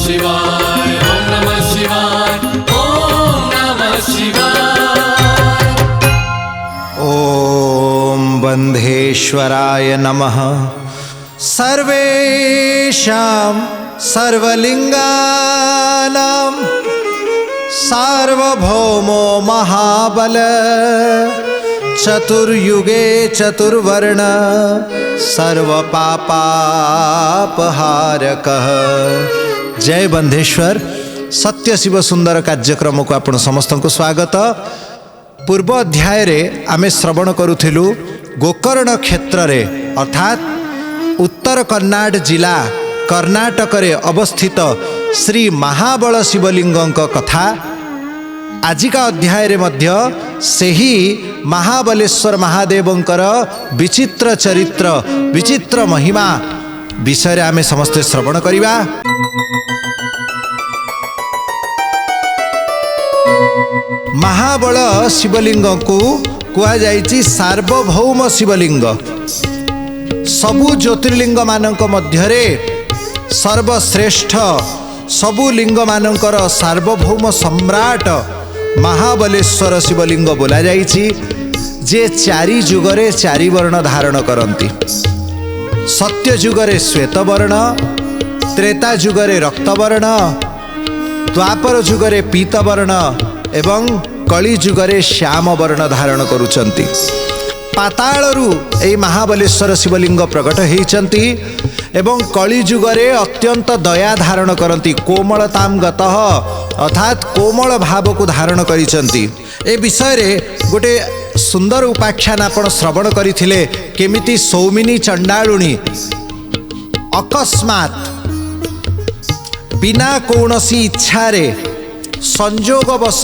शिवाय ओम नमः शिवाय ओम नमः शिवाय। ओम बंधेश्वराय नमः। सर्वेषां सर्वलिंगानां सार्वभौमो महाबल चतुर्युगे चतुर्वर्ण सर्वपापापहारकः। जय बंधेश्वर। सत्य शिव सुंदर कार्यक्रम को आपण समस्त को स्वागत। पूर्व अध्याय रे आमे श्रवण करुथिलु गोकर्ण क्षेत्र रे अर्थात उत्तर कन्नाड जिला कर्नाटक रे अवस्थित श्री महाबल शिवलिंगक कथा। आजिका अध्याय रे मध्य सेही महाबलेश्वर महादेवंकर विचित्र चरित्र विचित्र महिमा विषय रे आमे समस्ते श्रवण करिबा। महाबल शिवलिंग को कुआ जाइछि सार्वभौम शिवलिंग। सबु ज्योतिर्लिंग मानक मध्यरे सर्वश्रेष्ठ सबु लिंग मानकर सार्वभौम सम्राट महाबलेश्वर शिवलिंग बोला जाइछि, जे चारि जुगरे चारि वर्ण धारण करती। सत्य जुगरे श्वेत वर्ण, त्रेता जुगरे रक्तवर्ण, द्वापर जुगरे पीत वर्ण एवं कली जुगरे श्याम वर्ण धारण करुचंती। पाताळरू एई महाबलेश्वर शिवलिंग प्रकट होइचंती एवं कली जुगरे अत्यंत दया धारण करती। कोमलताम गतः अर्थात कोमल भाव को धारण करिचंती। ए विषय रे गोटे सुंदर उपाख्यान आपण श्रवण करिथिले केमिति सौमिनी चंडालुणी अकस्मात बिना कौनसी इच्छा रे संजोगवश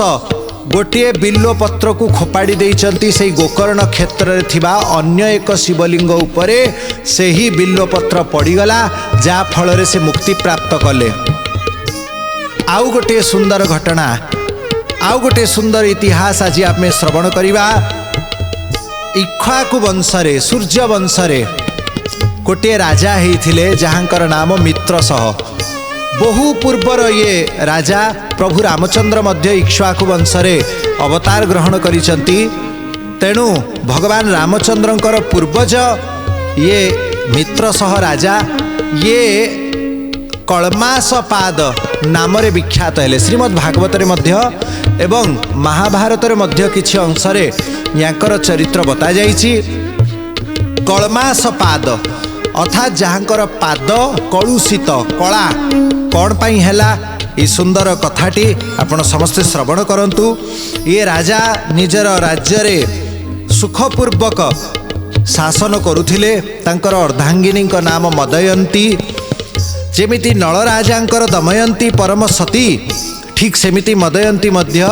गोटे बिल्वपत्र को खोपाड़ी देइचंती। से गोकर्ण क्षेत्र रे थिबा अन्य एक शिवलिंग उपरे सेही बिल्वपत्र पड़ीगला, जा फल रे से मुक्ति प्राप्त कले। आउ गोटे सुंदर घटना, आउ गोटे सुंदर इतिहास आज आप में श्रवण करिबा। इक्ष्वाकु वंशरे सूर्य वंशरे गोटे राजा हेइथिले जहांकर नाम मित्रसह। बहु पूर्वर ये राजा प्रभु रामचंद्र मध्य इक्ष्वाकु वंशरे अवतार ग्रहण करिसंती। तेणु भगवान रामचंद्रंकर पूर्वज ये मित्रसह राजा ये कलमासपाद नाम रे विख्यात हेले। श्रीमद् भागवत रे मध्य एवं महाभारत रे मध्य किछि अंशरे यांकर चरित्र बता जाइछि। कलमासपाद अर्थात जहांकर पाद कलुषित कला कौन पाई हैला, ये सुंदर कथाटी आपण समस्ते श्रवण करंतु। ये राजा निजर राज्य रे सुखपूर्वक शासन करुथिले। तांकर अर्धांगिनी नाम मदयंती। जेमिति नलराजांकर दमयंती परम सती, ठीक सेमिति मदयंती मध्य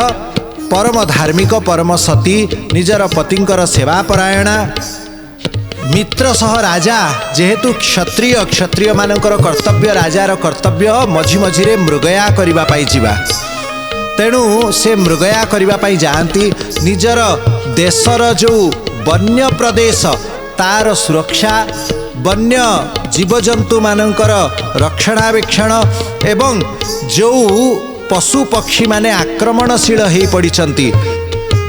परम धार्मिक परम सती, निजर पतिंकर सेवा परायणा। मित्र सह राजा जेहेतु क्षत्रिय, क्षत्रिय मानकर कर्तव्य राजार कर्तव्य मझी मझिरे मृगया करिबा पाई जीवा। तेणु से मृगया करिबा पाई जाती। निजर देशर जो वन्य प्रदेश तार सुरक्षा, वन्य जीवजंतु मानकर रक्षणावेक्षण एवं जो पशु पक्षी माने आक्रमणशील हो पड़िचंती,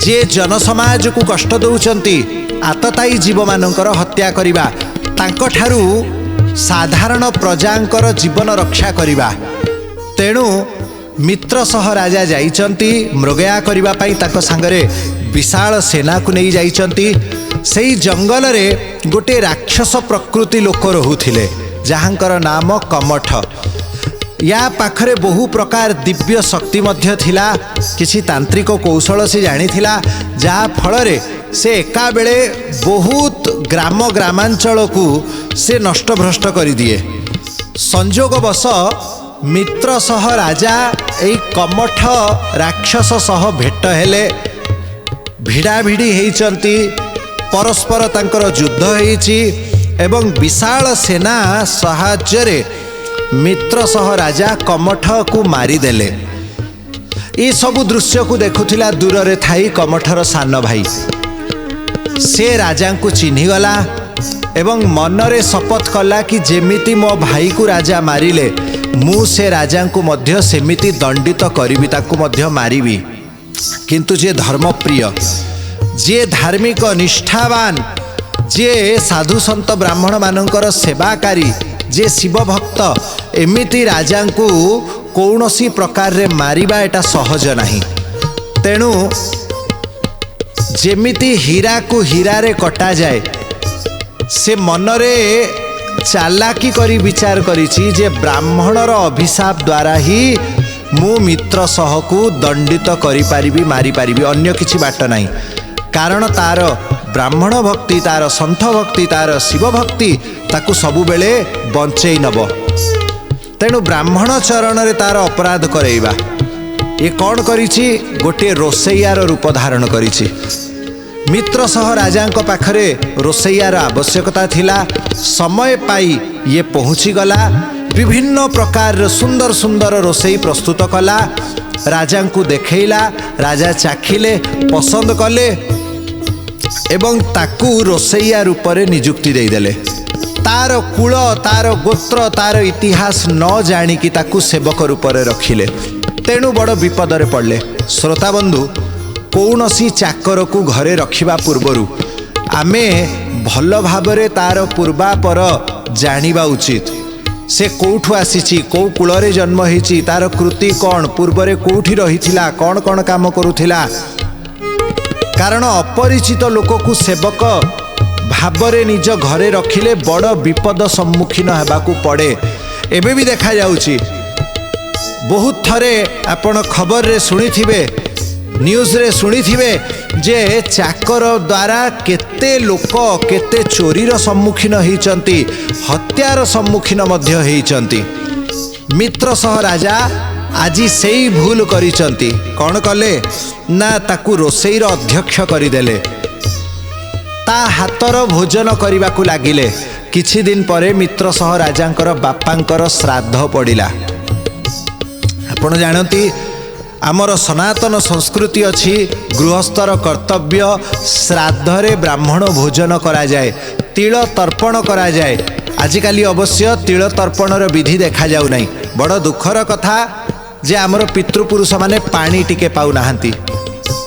जे जनसमाज को कष्ट दौचंती, आतताई जीव मानकर हत्या करिबा, तांको ठारू साधारण प्रजांकर जीवन रक्षा करिबा। तेणु मित्र सह राजा जाइचंती मृगया करिबा पाई। तांको संगरे विशाल सेना को नहीं जाइचंती। सेई जंगल रे गोटे राक्षस प्रकृति लोक रहुथिले, जहांकर नाम कमठ। या पाखरे बहु प्रकार दिव्य शक्ति मध्य थिला, किछि तांत्रिक कौशल से जानिथिला, जा फल रे से एका बेले बहुत ग्राम ग्रामांचल को से नष्ट भ्रष्ट कर दिए। संजोगवश मित्र सह राजा एई कमठ राक्षस सह भेट हेले। भिड़ा भिड़ी हेइचंती, परस्पर तांकर युद्ध हेइची एवं विशाल सेना साहाय्य रे मित्र सह राजा कमठ को मारिदेले। ये सबु दृश्य को देखुथिला दूर रे थाई कमठर सान भाई। से राजा को चिन्हीगला एवं मनरे शपथ कला कि जेमिति मो भाई को राजा मारिले मु से राजा को मध्य सेमिति दंडित करी ताकू मध्य मारिबी। किंतु जे धर्मप्रिय, जे धार्मिक निष्ठावान, जे साधु सन्त ब्राह्मण मानकर सेवाकारी, जे शिव भक्त, एमिति राजा को कौनसी प्रकार रे मारिबा एटा सहज नहीं। तेणु जेमिति हीरा को हीरा रे कटा जाए, से मनरे चालाकी करी विचार करिछि जे ब्राह्मणर अभिशाप द्वारा ही मु मित्र सह को दंडित करि पारिबी, मारी पारिबी, अन्य किछि बाट नहीं। कारण तार ब्राह्मण भक्ति, तार सन्थ भक्ति, तार शिव भक्ति ताकू सबु बेले बंचेई नब। तेणु ब्राह्मण चरण रे तार अपराध करेइबा। ये कौन करिछि? गोटे रोसैयार रूप धारण करिछि। मित्र सह राजांक पाखरे रोसैयार आवश्यकता थिला। समय पाई ये पहुँची गला, विभिन्न प्रकार सुंदर सुंदर रोसई प्रस्तुत कला, राजा को देखैला। राजा चाखिले, पसंद कले एवं ताकू रोसैया रूप में नियुक्ति देदेले। तार कूल, तार गोत्र, तार इतिहास न जाणिकी ताकू सेवक रूप में रखिले। तेणु बड़ विपदरे पड़ले। श्रोता बंधु, कौनसी चाकर को घरे रखिबा पूर्वरु आमे भल भाबरे तार पूर्वापर जानिबा उचित। से कौठु आसीची, कौ कूलरे जन्म होईची, तार कृति कौन, पूर्वरे कौठी रहिथिला, कौन कौन काम करुथिला। कारण अपरिचित लोक को सेवक भावरे निज घरे रखिले बड़ विपद सम्मुखीन हेबाकू पड़े। एबे भी देखा जाउची, बहुत थरे आपण खबर रे सुनिथिबे, न्यूज रे सुनिथिबे जे चाकर द्वारा केते लोक केते चोरीर सम्मुखीन होइचंती, हत्यार सम्मुखीन मध्य होइचंती। मित्र सह राजा आज सेई भूल करिचंती। कौन कले ना ताकू रोसईर अध्यक्ष करिदेले, ता हातर भोजन करने को लगिले। किछि दिन परे मित्र सह राजांकर बापांकर श्राद्ध पड़िला। आपण जानती आमर सनातन संस्कृति अच्छी, गृहस्थर कर्तव्य श्राद्धरे ब्राह्मण भोजन करा जाए, तिल तर्पण करा जाए। आजिकाली अवश्य तिल तर्पणर विधि देखा जाऊ नहीं। बड़ दुखर कथा जे आमर पितृपुरुष माने पानी टिके पाऊ नाहंती।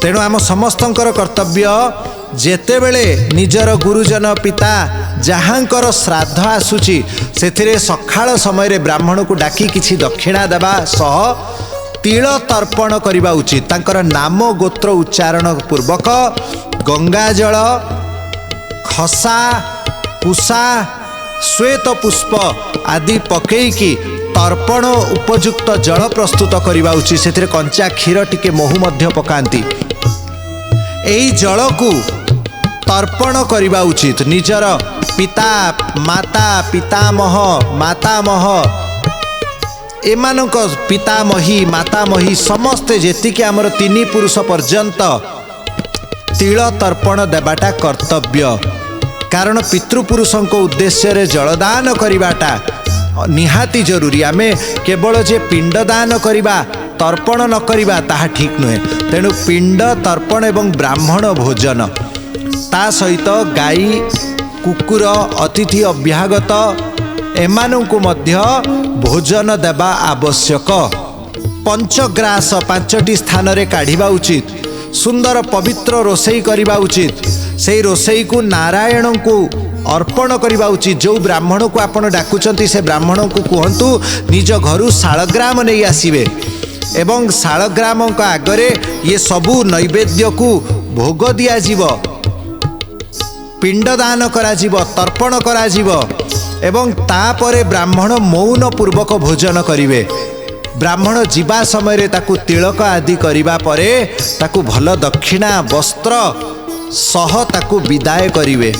तेणु आम समस्तंकर कर्तव्य जेतेबेले निजर गुरुजन पिता जहाँकर श्राद्ध आसुची सेथिरे सखाळ समय रे ब्राह्मण को डाकी किछि दक्षिणा देबा सह तिल तर्पण करिबा उचित। तांकर नाम गोत्र उच्चारण पूर्वक गंगा जल, खसा, कुसा, श्वेत पुष्प आदि पकेईकी तर्पण उपयुक्त जल प्रस्तुत करिबा उचित। सेथिरे कंचा क्षीर टिके महू मध्य पकांती। एई जल को तर्पण करिबा उचित। निजर पिता, माता, पितामह, मातामह, एमानक पितामही, मातामही समस्ते जेतिके आमर तीन पुरुष पर्यंत तिल तर्पण देबाटा कर्तव्य। कारण पितृपुरुषों उद्देश्य रे जलदान करिबाटा निहाती जरूरी। आमे केवल जे पिंडदान करिबा, तर्पण न करिबा ताहा ठीक नुहे। तेणु पिंड, तर्पण एवं ब्राह्मण भोजन ता सहित गाई, कुकुर, अतिथि अभ्यागत एमानंकु मध्य भोजन देबा आवश्यक। पंचग्रास 5टी स्थान रे काढ़िबा उचित। सुंदर पवित्र रोसई करिबा उचित। से रोसई को नारायण को अर्पण करिबा उचित। जो ब्राह्मण को आपण डाकुचंती से ब्राह्मण को कहंतु निज घरु शालग्राम नहीं आसीबे एवं शालग्राम का आगरे ये सबू नैवेद्य को भोग दिया जीव, पिंडदान करा जीव, तर्पण करा जीव एवं तापरे ब्राह्मण मौन पूर्वक भोजन करिवे। ब्राह्मण जीवा समय रे ताकू तिलक आदि करिबा परे ताकू भल दक्षिणा वस्त्र सह ताकू विदाय करिवे।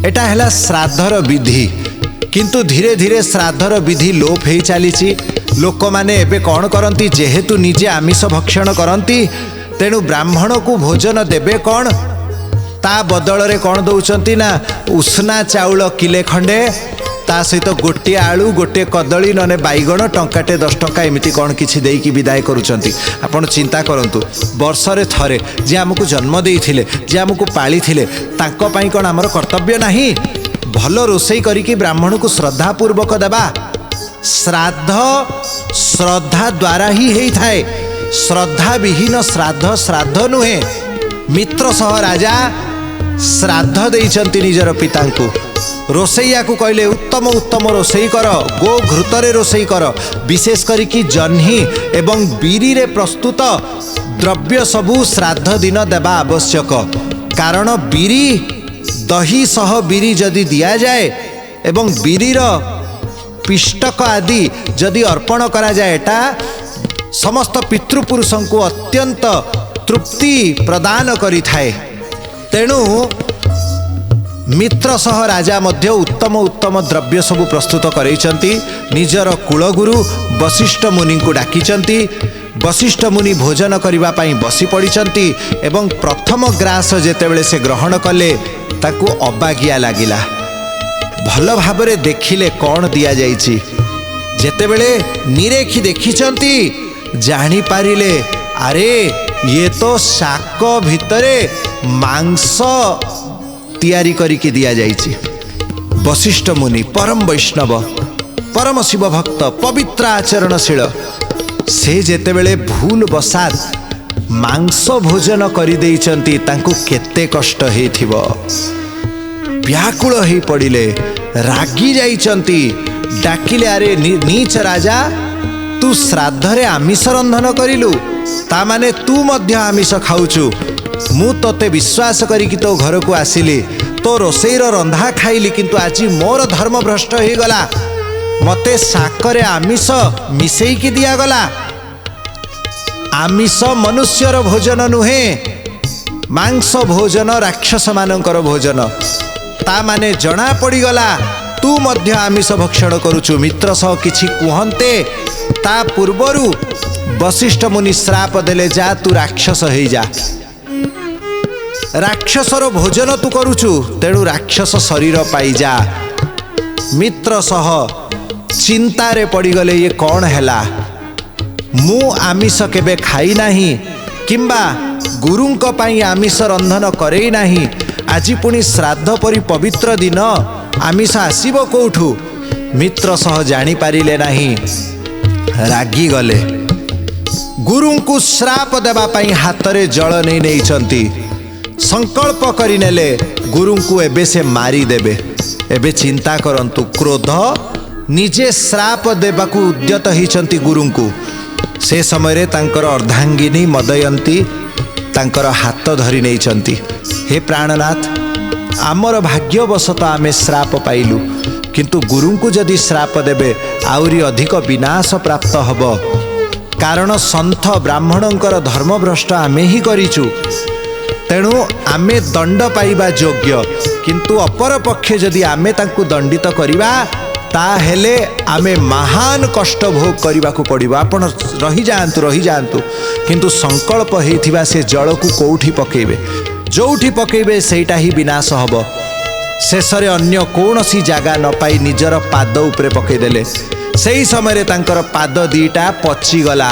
एटा हैला श्राद्धर विधि। किंतु धीरे धीरे श्राद्धर विधि लोप हो चली। लोक माने एबे कौन करती, जेहेतु निजे आमिष भक्षण करती तेणु ब्राह्मण को भोजन देबे कौन, ता बदल रे कौन दौरान ना उष्णा चाउल किले खंडे, ता सहित गोटे आलू, गोटे कदली, नने बैगण टंकाटे 10 टंका एमती कौन किछि देकी विदाय करुचंती। आपण चिंता करंतु, वर्षरे थरे जे आमको जन्म देइथिले, जे आमको पालिथिले, तांको पई कौन आमर कर्तव्य नाही भल रोसई करिकी ब्राह्मण को श्रद्धापूर्वक देबा। श्राद्ध श्रद्धा द्वारा ही होता है। श्रद्धा विहीन श्राद्ध श्राद्ध नुहे। मित्र सह राजा श्राद्ध देइचंती निजर पिता को। रोसैया को कहले उत्तम उत्तम रोसई कर, गो घृतरे रोसई कर, विशेष करिकी जह्नी एवं बीरी रे प्रस्तुत द्रव्य सबू श्राद्ध दिन देवा आवश्यक। कारण बीरी दही सह बीरी जदि दिया जाए एवं बीरीर पिष्टक आदि जदि अर्पण करा जाए, एटा समस्त पितृपुरुषों को अत्यंत तृप्ति प्रदान करि थाए। तेणु मित्र सह राजा मध्य उत्तम उत्तम द्रव्य सबु प्रस्तुत करैचंती। निजर कुलगुरु वशिष्ठ मुनि को डाकिचंती। वशिष्ठ मुनि भोजन करिबा पई बसी पड़िचंती एवं प्रथम ग्रास जेतेबेले से ग्रहण कले ताकू अबागिया लागिला। भल भाबरे देखिले कौन दिया जाइछि। जेतेबेले निरेखी देखिचंती जानी पारिले, अरे ये तो शाक भितरे मांस तैयारी करिकी दिया जाइछि। वशिष्ठ मुनि परम वैष्णव, परम शिव भक्त, पवित्र आचरणशील, से जेतेबेले भूल बसात मांस भोजन करि देइचंती, तांकु केते कष्ट हेइथिबो। व्याकुल हेइ पड़िले, रागी जाइचंती, डाकिले, अरे नीच राजा, तू श्राद्धरे आमिष रंधन करिलु, ता माने तू मध्य आमिष खाउचु। मु तोते विश्वास करिकी तो घर को आसिली, तो रोसईर रंधा खाइली, किंतु आज मोर धर्म भ्रष्ट हो गला। मते साकरे आमिष मिसेईकी दिया गला। आमिष मनुष्यर भोजन नुहे, मांस भोजन राक्षस मानकर भोजन। ता माने जना पड़ी गला तू मध्य आमिष भक्षण करुचु। मित्र सह किछि कुहंते ता पूर्वरु वशिष्ठ मुनि श्राप देले, जा तू राक्षस हेइ जा। राक्षसर भोजन तू करुचु, तेणु राक्षस शरीर पाई जा। मित्र सह चिंतारे पड़ीगले, ये कौन हैला? मु आमिष केबे खाई नाही, किंबा गुरुंक पाई आमिष रंधन करई नाही। आज पुणी श्राद्ध परि पवित्र दिन आमिष आसीबो कोठू? मित्र सह जानी पारिले नाही, रागी गले। गुरु को श्राप देवा पाई हातरे जल नहीं नेइचंती। संकल्प करिनेले गुरु को एबे से मारी देबे। एबे चिंता करंतु, क्रोध निजे श्राप देबाकू उद्यत होइचंती गुरु को। से समय तांकर अर्धांगिनी मदयंती तांकर हाथ धरी नेइचंती। हे प्राणनाथ, आमर भाग्यवशत आमे श्राप पाइलु, किंतु गुरु को जदि श्राप देबे आउरी अधिक विनाश प्राप्त हब। कारण संथ ब्राह्मणंकर धर्मभ्रष्ट आमे ही करिचु, तेणु आमे दंड पाइबा योग्य। किंतु अपर पक्षे जदि आमे तांकु दंडित करिबा, ताहेले आमे महान कष्ट भोग करिबा को पड़िबो। आपण रही जांतु, किंतु संकल्प हेइथिबा से जल को कोउठी पकेइबे, जोउठी पकेइबे सेटा ही विनाश हब। शेषरे अन्य कौनसी जागा न पाई निजर पाद उपरे पकेदेले। सेही समय तांकर पाद दीटा पचिगला,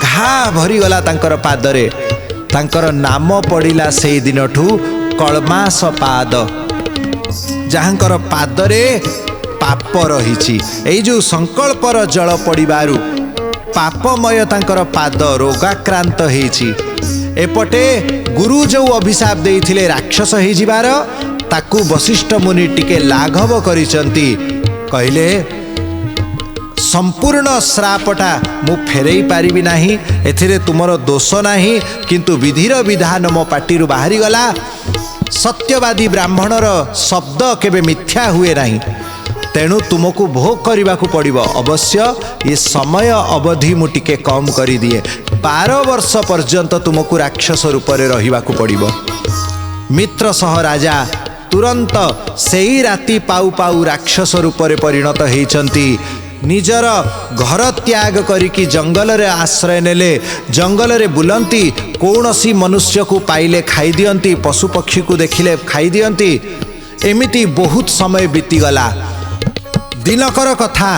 घा भरीगला तांकर पादरे। तांकर नाम पड़िला सेही दिनठू कलमास पाद, जहाँकर पादरे पाप रहिछि। एई जो संकल्पर जल पड़िबारु पापमय तांकर पाद रोगाक्रांत हेइछि। एपटे गुरु जो अभिशाप देइथिले राक्षस हेइ जिबार, ताकू वशिष्ठ मुनि टिके लाघव करिसंती। कहले, संपूर्ण श्रापटा मु फेरई पारिबी नाही, एथिरे तुमर दोष नाही, किंतु विधिर विधान मो पाटिरु बाहरी गला। सत्यवादी ब्राह्मणर शब्द केबे मिथ्या हुए नाही, तेणु तुमको भोग करने को पड़िबो। अवश्य ये समय अवधि मु टिके कम करी दिए। 12 वर्ष पर्यंत तुमको राक्षस रूप में रहिबा को पड़िबो। मित्र सह राजा तुरंत सेई राति पाउ पाउ राक्षस रूप में परिणत होइचंती। निजर घर त्याग करिकी जंगल रे आश्रय नेले, जंगल रे बुलंती, कौनसी मनुष्य को पाइले खाई दियंती, पशु पक्षी को देखिले खाई दियंती। एमिति बहुत समय बीतीगला। दिनकर कथा,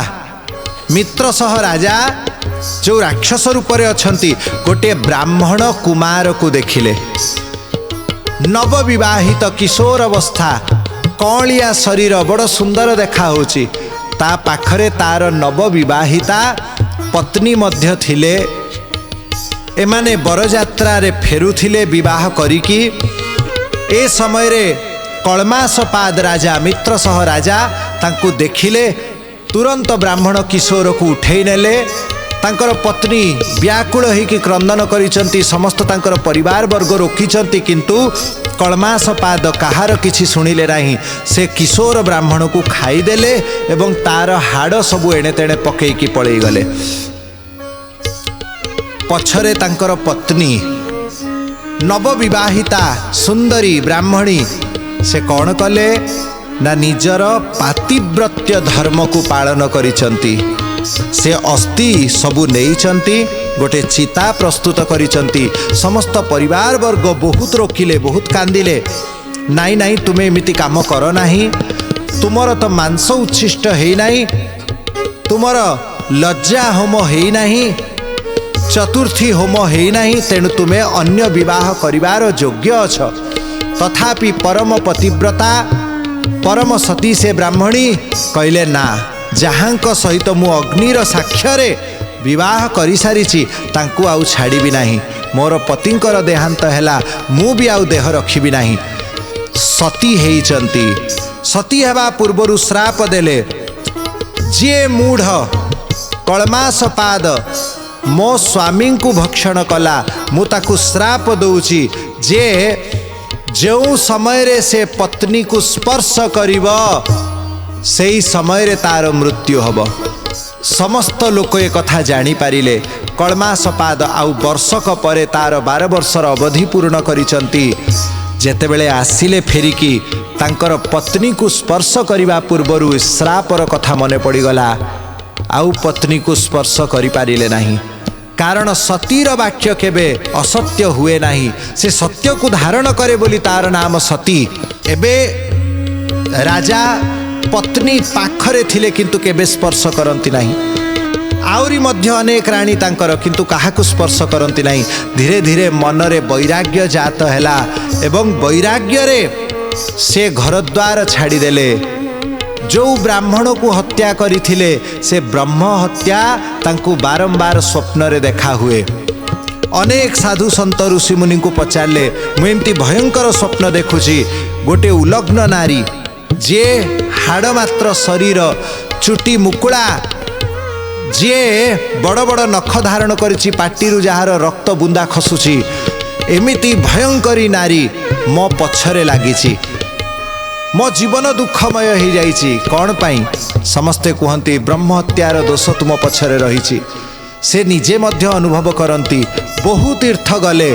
मित्र सह राजा जो राक्षस रूप में अछंती, गोटे ब्राह्मण कुमार को देखिले। नवविवाहित किशोर अवस्था, कौलिया शरीर, बड़ सुंदर देखा होची। ତା ପାଖରେ ତାର ନବବିବାହିତା ପତ୍ନୀ ମଧ୍ୟ ଥିଲେ। ଏମାନେ ବରଯାତ୍ରାରେ ଫେରୁଥିଲେ ବିବାହ କରିକି। ଏ ସମୟରେ କଳମାସପାଦ ରାଜା ମିତ୍ରସହ ରାଜା ତାଙ୍କୁ ଦେଖିଲେ। ତୁରନ୍ତ ବ୍ରାହ୍ମଣ କିଶୋରକୁ ଉଠେଇ ନେଲେ। ତାଙ୍କର ପତ୍ନୀ ବ୍ୟାକୁଳ ହେଇକି କ୍ରନ୍ଦନ କରିଛନ୍ତି। ସମସ୍ତ ତାଙ୍କର ପରିବାର ବର୍ଗ ରୋକିଛନ୍ତି, କିନ୍ତୁ କଳମାସପାଦ କାହାର କିଛି ଶୁଣିଲେ ନାହିଁ। ସେ କିଶୋର ବ୍ରାହ୍ମଣକୁ ଖାଇଦେଲେ ଏବଂ ତାର ହାଡ଼ ସବୁ ଏଣେ ତେଣେ ପକେଇକି ପଳେଇଗଲେ। ପଛରେ ତାଙ୍କର ପତ୍ନୀ ନବବିବାହିତା ସୁନ୍ଦରୀ ବ୍ରାହ୍ମଣୀ ସେ କ'ଣ କଲେ ନା ନିଜର ପାତିବ୍ରତ୍ୟ ଧର୍ମକୁ ପାଳନ କରିଛନ୍ତି। ସେ ଅସ୍ଥି ସବୁ ନେଇଛନ୍ତି, ଗୋଟେ ଚିତା ପ୍ରସ୍ତୁତ କରିଛନ୍ତି। ସମସ୍ତ ପରିବାର ବର୍ଗ ବହୁତ ରୋକିଲେ, ବହୁତ କାନ୍ଦିଲେ। ନାଇଁ ନାଇଁ, ତୁମେ ଏମିତି କାମ କର ନାହିଁ। ତୁମର ତ ମାଂସ ଉଚ୍ଛିଷ୍ଟ ହେଇନାହିଁ, ତୁମର ଲଜ୍ଜା ହୋମ ହେଇନାହିଁ, ଚତୁର୍ଥୀ ହୋମ ହେଇନାହିଁ, ତେଣୁ ତୁମେ ଅନ୍ୟ ବିବାହ କରିବାର ଯୋଗ୍ୟ ଅଛ। ତଥାପି ପରମ ପତିବ୍ରତା ପରମ ସତୀ ସେ ବ୍ରାହ୍ମଣୀ କହିଲେ, ନା, ଯାହାଙ୍କ ସହିତ ମୁଁ ଅଗ୍ନିର ସାକ୍ଷ୍ୟରେ ବିବାହ କରିସାରିଛି ତାଙ୍କୁ ଆଉ ଛାଡ଼ିବି ନାହିଁ। ମୋର ପତିଙ୍କର ଦେହାନ୍ତ ହେଲା, ମୁଁ ବି ଆଉ ଦେହ ରଖିବି ନାହିଁ। ସତୀ ହେଇଛନ୍ତି। ସତୀ ହେବା ପୂର୍ବରୁ ଶ୍ରାପ ଦେଲେ, ଯିଏ ମୂଢ଼ କଳମାସପାଦ ମୋ ସ୍ୱାମୀଙ୍କୁ ଭକ୍ଷଣ କଲା, ମୁଁ ତାକୁ ଶ୍ରାପ ଦଉଛି ଯେ ଯେଉଁ ସମୟରେ ସେ ପତ୍ନୀକୁ ସ୍ପର୍ଶ କରିବ ସେହି ସମୟରେ ତାର ମୃତ୍ୟୁ ହେବ। ସମସ୍ତ ଲୋକ ଏ କଥା ଜାଣିପାରିଲେ। କଳମାସପାଦ ଆଉ ବର୍ଷକ ପରେ ତାର 12 ବର୍ଷର ଅବଧି ପୂରଣ କରିଛନ୍ତି। ଯେତେବେଳେ ଆସିଲେ ଫେରିକି, ତାଙ୍କର ପତ୍ନୀକୁ ସ୍ପର୍ଶ କରିବା ପୂର୍ବରୁ ଶ୍ରାପର କଥା ମନେ ପଡ଼ିଗଲା। ଆଉ ପତ୍ନୀକୁ ସ୍ପର୍ଶ କରିପାରିଲେ ନାହିଁ। କାରଣ ସତୀର ବାକ୍ୟ କେବେ ଅସତ୍ୟ ହୁଏ ନାହିଁ। ସେ ସତ୍ୟକୁ ଧାରଣ କରେ ବୋଲି ତାର ନାମ ସତୀ। ଏବେ ରାଜା ପତ୍ନୀ ପାଖରେ ଥିଲେ କିନ୍ତୁ କେବେ ସ୍ପର୍ଶ କରନ୍ତି ନାହିଁ। ଆହୁରି ମଧ୍ୟ ଅନେକ ରାଣୀ ତାଙ୍କର, କିନ୍ତୁ କାହାକୁ ସ୍ପର୍ଶ କରନ୍ତି ନାହିଁ। ଧୀରେ ଧୀରେ ମନରେ ବୈରାଗ୍ୟ ଜାତ ହେଲା ଏବଂ ବୈରାଗ୍ୟରେ ସେ ଘରଦ୍ୱାର ଛାଡ଼ିଦେଲେ। ଯେଉଁ ବ୍ରାହ୍ମଣକୁ ହତ୍ୟା କରିଥିଲେ ସେ ବ୍ରହ୍ମ ହତ୍ୟା ତାଙ୍କୁ ବାରମ୍ବାର ସ୍ୱପ୍ନରେ ଦେଖାହୁଏ। ଅନେକ ସାଧୁ ସନ୍ତ ଋଷିମୁନିଙ୍କୁ ପଚାରିଲେ, ମୁଁ ଏମିତି ଭୟଙ୍କର ସ୍ୱପ୍ନ ଦେଖୁଛି। ଗୋଟେ ଉଲଗ୍ନ ନାରୀ, ଯିଏ ହାଡ଼ ମାତ୍ର ଶରୀର, ଚୁଟି ମୁକୁଳା, ଯିଏ ବଡ଼ ବଡ଼ ନଖ ଧାରଣ କରିଛି, ପାଟିରୁ ଯାହାର ରକ୍ତ ବୁନ୍ଦା ଖସୁଛି, ଏମିତି ଭୟଙ୍କରୀ ନାରୀ ମୋ ପଛରେ ଲାଗିଛି। ମୋ ଜୀବନ ଦୁଃଖମୟ ହେଇଯାଇଛି। କ'ଣ ପାଇଁ? ସମସ୍ତେ କୁହନ୍ତି ବ୍ରହ୍ମ ହତ୍ୟାର ଦୋଷ ତୁମ ପଛରେ ରହିଛି। ସେ ନିଜେ ମଧ୍ୟ ଅନୁଭବ କରନ୍ତି। ବହୁ ତୀର୍ଥ ଗଲେ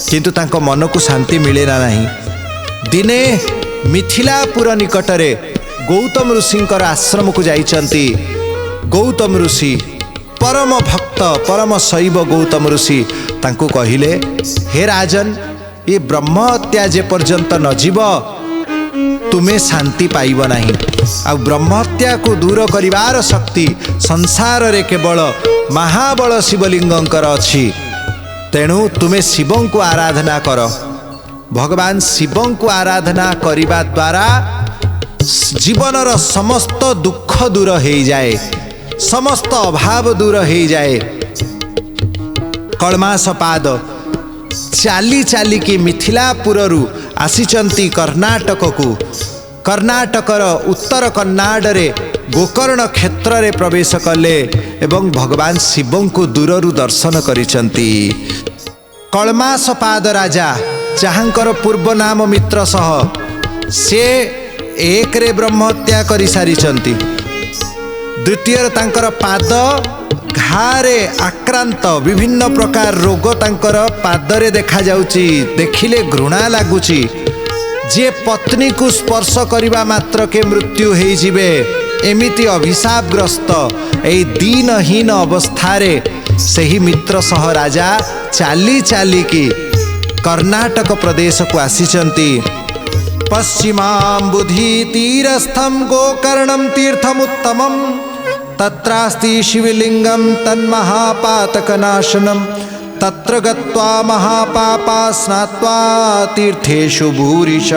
କିନ୍ତୁ ତାଙ୍କ ମନକୁ ଶାନ୍ତି ମିଳେ ନାହିଁ। ଦିନେ ମିଥିଲାପୁର ନିକଟରେ ଗୌତମ ଋଷିଙ୍କର ଆଶ୍ରମକୁ ଯାଇଛନ୍ତି। ଗୌତମ ଋଷି ପରମ ଭକ୍ତ, ପରମ ଶୈବ ଗୌତମ ଋଷି ତାଙ୍କୁ କହିଲେ, ହେ ରାଜନ, ଏ ବ୍ରହ୍ମ ହତ୍ୟା ଯେ ପର୍ଯ୍ୟନ୍ତ ନ ଯିବ ତୁମେ ଶାନ୍ତି ପାଇବ ନାହିଁ। ଆଉ ବ୍ରହ୍ମହତ୍ୟାକୁ ଦୂର କରିବାର ଶକ୍ତି ସଂସାରରେ କେବଳ ମହାବଳ ଶିବଲିଙ୍ଗଙ୍କର ଅଛି। ତେଣୁ ତୁମେ ଶିବଙ୍କୁ ଆରାଧନା କର। ଭଗବାନ ଶିବଙ୍କୁ ଆରାଧନା କରିବା ଦ୍ୱାରା ଜୀବନର ସମସ୍ତ ଦୁଃଖ ଦୂର ହେଇଯାଏ, ସମସ୍ତ ଅଭାବ ଦୂର ହେଇଯାଏ। କଳମାସପାଦ ଚାଲି ଚାଲିକି ମିଥିଲାପୁରରୁ ଆସିଛନ୍ତି କର୍ଣ୍ଣାଟକକୁ। କର୍ଣ୍ଣାଟକର ଉତ୍ତର କନ୍ନାଡ଼ରେ ଗୋକର୍ଣ୍ଣ କ୍ଷେତ୍ରରେ ପ୍ରବେଶ କଲେ ଏବଂ ଭଗବାନ ଶିବଙ୍କୁ ଦୂରରୁ ଦର୍ଶନ କରିଛନ୍ତି। କଳମାସପାଦ ରାଜା, ଯାହାଙ୍କର ପୂର୍ବ ନାମ ମିତ୍ର ସହ, ସେ ଏକରେ ବ୍ରହ୍ମହତ୍ୟା କରିସାରିଛନ୍ତି। ଦ୍ୱିତୀୟରେ ତାଙ୍କର ପାଦ ଘାରେ ଆକ୍ରାନ୍ତ, ବିଭିନ୍ନ ପ୍ରକାର ରୋଗ ତାଙ୍କର ପାଦରେ ଦେଖାଯାଉଛି। ଦେଖିଲେ ଘୃଣା ଲାଗୁଛି। ଯିଏ ପତ୍ନୀକୁ ସ୍ପର୍ଶ କରିବା ମାତ୍ରକେ ମୃତ୍ୟୁ ହେଇଯିବେ, ଏମିତି ଅଭିଶାପଗ୍ରସ୍ତ ଏହି ଦିନହୀନ ଅବସ୍ଥାରେ ସେହି ମିତ୍ର ସହ ରାଜା ଚାଲି ଚାଲିକି କର୍ଣ୍ଣାଟକ ପ୍ରଦେଶକୁ ଆସିଛନ୍ତି। ପଶ୍ଚିମାମ୍ବୁଧି ତୀରಸ್ಥಂ ଗୋକର୍ଣ୍ଣಂ ତୀର୍ଥମୁତ୍ତମಂ ତତ୍ରାସ୍ତି ଶିବଲିଙ୍ଗಂ ତନ୍ମହାପାତକନାଶନಂ तत्र गत्वा महापापा स्नात्वा तीर्थेषु भूरिश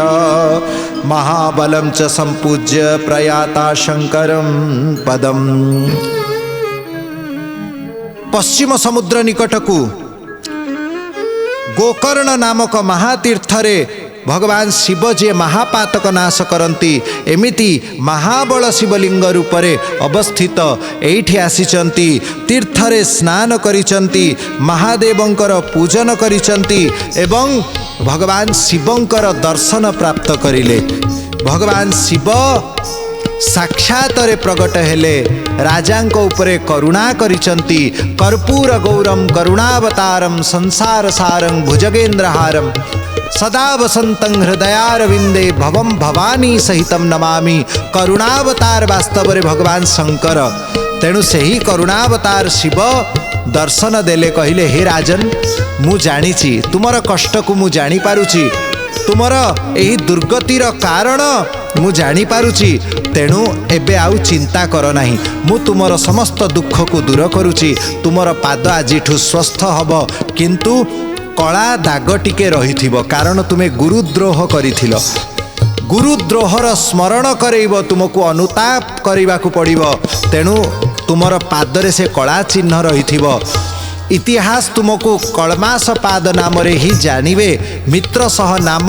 महाबलं च संपूज्य प्रयाता शंकरं पदम। पश्चिम समुद्र निकटकू गोकर्ण नामक महातीर्थरे भगवान शिव जे महापातक नाश करती एमिति महाबल शिवलिंग रूपरे अवस्थित एठी आसीचंती तीर्थरे स्नान करिचंती महादेवंकर पूजन करिचंती एवं भगवान शिवंकर दर्शन प्राप्त करिले। भगवान शिव साक्षातरे प्रकट हेले राजांक उपरे करुणा करिचंती कर्पूर गौरम करुणावतारम संसार सारं भुजगेन्द्रहारम सदा वसंतं हृदयारविंदे भवम भवानी सहितम नमामि। करुणावतार वास्तव में भगवान शंकर, तेणु से ही करुणावतार शिव दर्शन देले कहले हे राजन मु जानिछि तुमर कष्ट को मु जानी पारुछि तुमर एही दुर्गतिर कारण मु जानी पारुछि तेणु एबे आउ चिंता कर नाही मु तुमर समस्त दुख को दूर करुछि तुमर पाद आजिठु स्वस्थ हब किंतु कला दाग टिके रहिथिबो कारण तुमे गुरुद्रोह करिथिलो गुरुद्रोहर स्मरण करैब तुमको अनुताप करैबाकू पड़िबो तेणु तुमर पादरे से कला चिन्ह रहिथिबो। इतिहास तुमको कलमास पाद नाम रे ही जानिबे मित्र सह नाम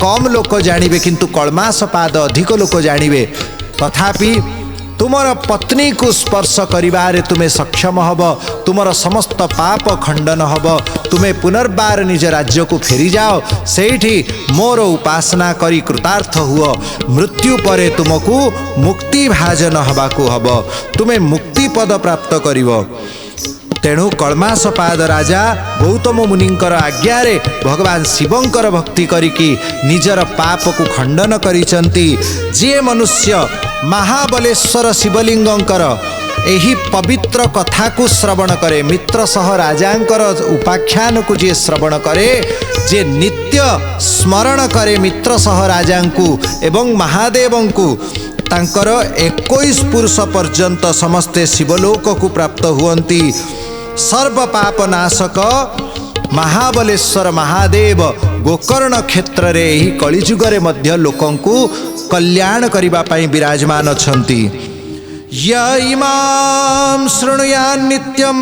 कम लोक जानिबे किंतु कलमास पाद अधिक लोक जानिबे। तथापि तुमर पत्नी को स्पर्श करिबारे तुमे सक्षम हब तुमर समस्त पाप खंडन हब तुमे पुनर्बार निज राज्य को फेरी जाओ सेठी मोर उपासना करी कृतार्थ हुओ मृत्यु परे तुमको मुक्ति भाजन हबाकू हब तुमे मुक्ति पद प्राप्त करिवो। तेणु कलमासपाद राजा गौतम मुनिंकर आज्ञारे भगवान शिवंकर भक्ति करिकी निजर पाप को खंडन करिचंती। जे मनुष्य महाबलेश्वर शिवलिंगंकर एही पवित्र कथा को श्रवण करे मित्र सह राजांकर उपाख्यान को जे श्रवण करे जे नित्य स्मरण करे मित्र सह राजांकु एवं महादेवंकु तांकर 21 पुरुष पर्यंत समस्ते शिवलोक को प्राप्त हुअंती। सर्व पाप नाशक महाबलेश्वर महादेव गोकर्ण क्षेत्र रे ही कलिजुगरे मध्य लोकंकु कल्याण करिबा पई विराजमान अछंती। य इमां शृणुयान् नित्यं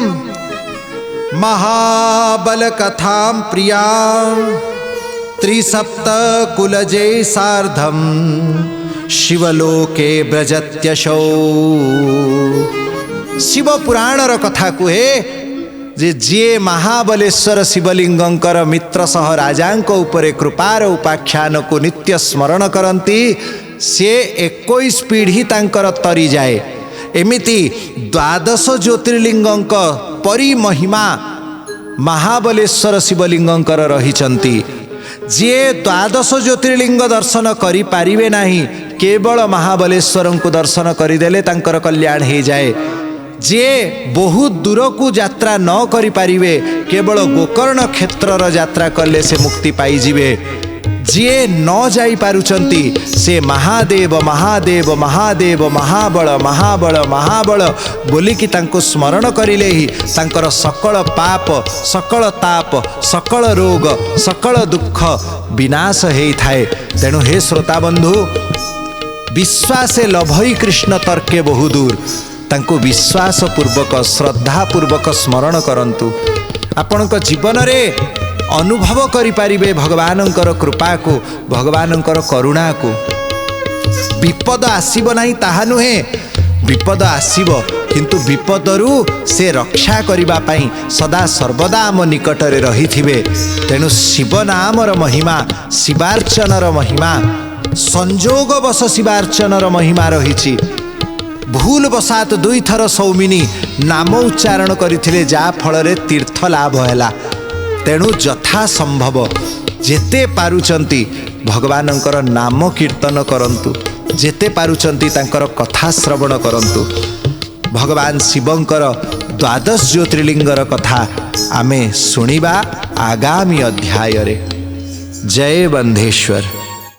महाबल कथां प्रियां त्रिसप्तकुलजे सार्धं शिवलोके ब्रजत्यशौ। शिव पुराणर कथा कुहे जे महाबलेश्वर शिवलिंगंकर मित्र सह राजांक उपरे कृपार उपाख्यान को नित्य स्मरण करती से 21 पीढ़ी तांकर तरी जाए। एमिति 12 ज्योतिर्लिंगंक परि महिमा महाबलेश्वर शिवलिंगंकर रहिचंती। जे 12 ज्योतिर्लिंग दर्शन करि पारिबे नाही केवल महाबलेश्वर को दर्शन करिदेले तांकर कल्याण हो जाए। जे बहुत दूर को यात्रा न करि पारिबे केवल गोकर्ण क्षेत्रर यात्रा कले से मुक्ति पाई जिवे। जे न जाई पारुचंती से महादेव महादेव महादेव महाबल महाबल महाबल बोलिकी तांको स्मरण करिले ही तांकर सकल पाप सकल ताप सकल रोग सकल दुख विनाश हेई थाए। तेणु हे श्रोता बंधु विश्वासे लभई कृष्ण तर्के बहुदूर तांको विश्वास पूर्वक श्रद्धा पूर्वक स्मरण करंतु आपणक जीवन रे अनुभव करि पारिबे भगवानंकर कृपा को भगवानंकर करुणा को। विपद आसीब नाही ताहा नुहे विपद आसीब किंतु विपदरू से रक्षा करिबा पई सदा सर्वदा आम निकटरे रहिथिबे। तेणु शिव नामर महिमा शिवार्चनर महिमा संजोगवश शिवार्चनर महिमा रहिछि। भूल बसात 2 थर सौमिनी नाम उच्चारण करथिले जा फल तीर्थ लाभ हैला। तेणु यथा संभव जेते पारुचंती भगवानंकर नाम कीर्तन करंतु जेते पारुचंती तांकर कथा श्रवण करंतु। भगवान शिवंकर 12 ज्योतिर्लिंगर कथा आमे सुनिबा आगामी अध्याय रे। जय बंधेश्वर।